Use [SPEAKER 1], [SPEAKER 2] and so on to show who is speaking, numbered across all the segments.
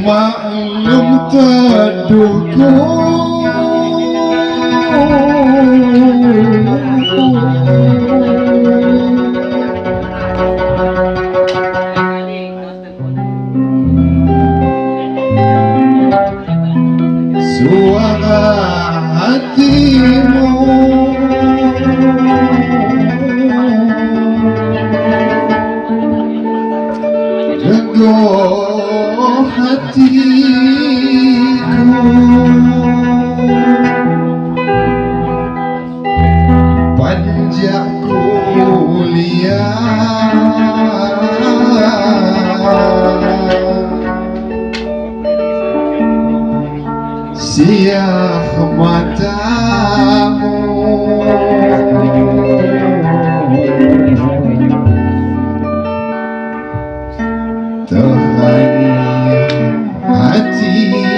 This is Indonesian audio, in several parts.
[SPEAKER 1] maklum terdukung suara hatimu teguh hatiku panjang kuliah siap matamu terhanyut hatiku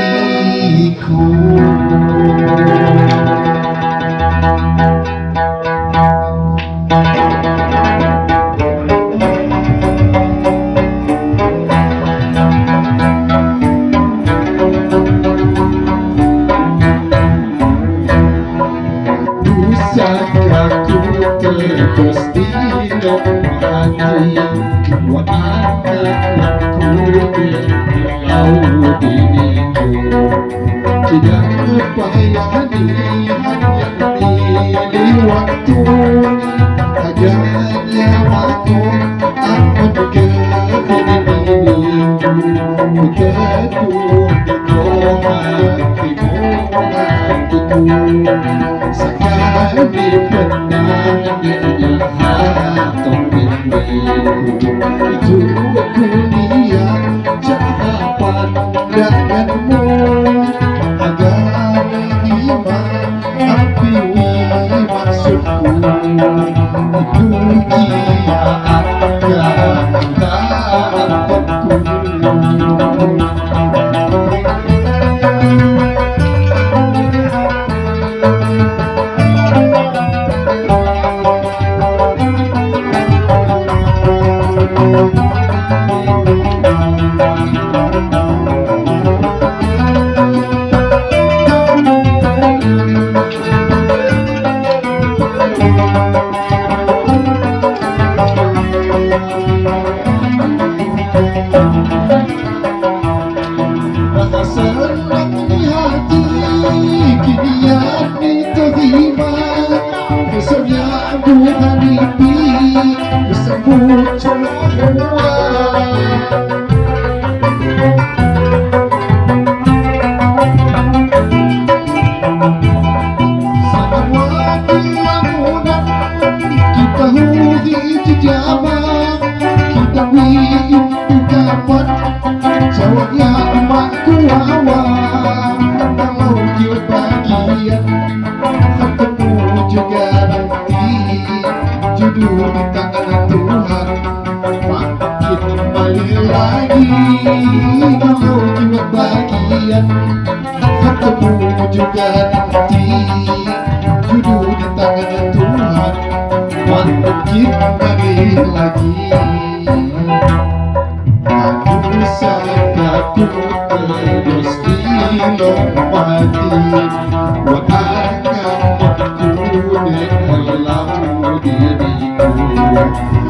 [SPEAKER 1] Pusakaku terus di dalam hati buat anak-anakku berlaut diriku tidak terbayani hanya milih waktu agarnya aku akan ke diriku teduh hatimu sekali penangannya atau mimpiku itu kuliah jawaban denganmu agar iman api maksudku itu dia akan takutku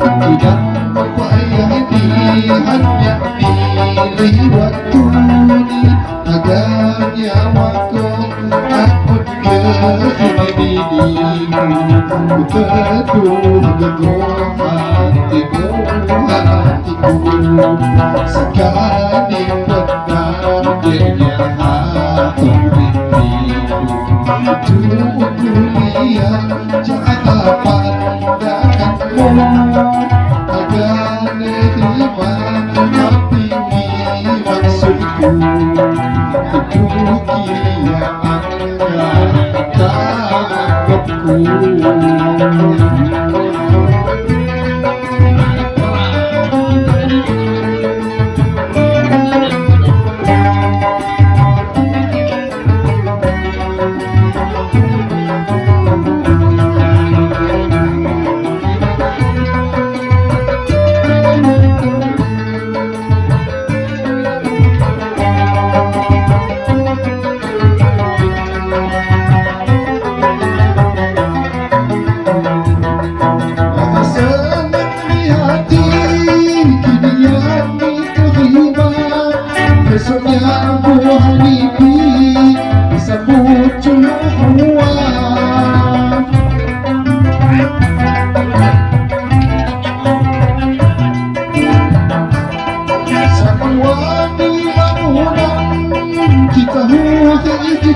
[SPEAKER 1] tidak membayani hanya pilih waktu agar nyawaku takut ke dirimu teduh hatimu sekali penangannya atau mimpiku itu kuliah jawaban denganmu agar terima hati maksudku itu kiamat takutku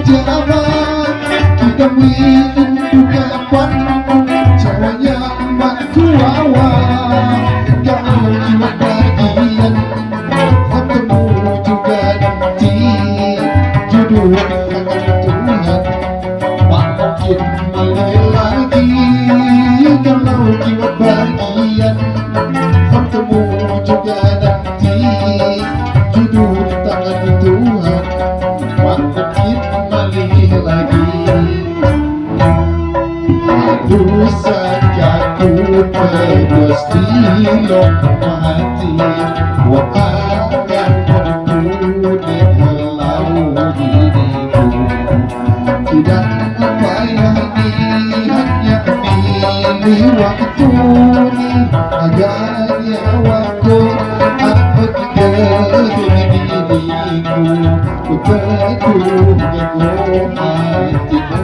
[SPEAKER 1] pejabat kita minum kapan cahaya matuawa kalau jiwa bagian ketemu juga nanti jodoh tangan Tuhan makin lagi kalau jiwa bagian ketemu juga nanti jodoh tangan Tuhan makin lagi. Aduh sajaku pedas di lok hati Wakangan perlu di helau diriku Tidak payah hanya pilih waktu agar nyawaku apa diri diriku Betul hatimu hatiku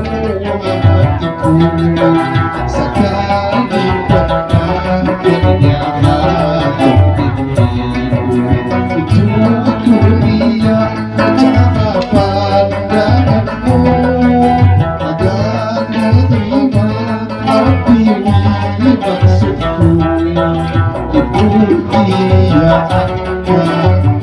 [SPEAKER 1] sekali pernah bernyawa itu dunia cara pandanganmu agar terima arti maksudku itu dia akan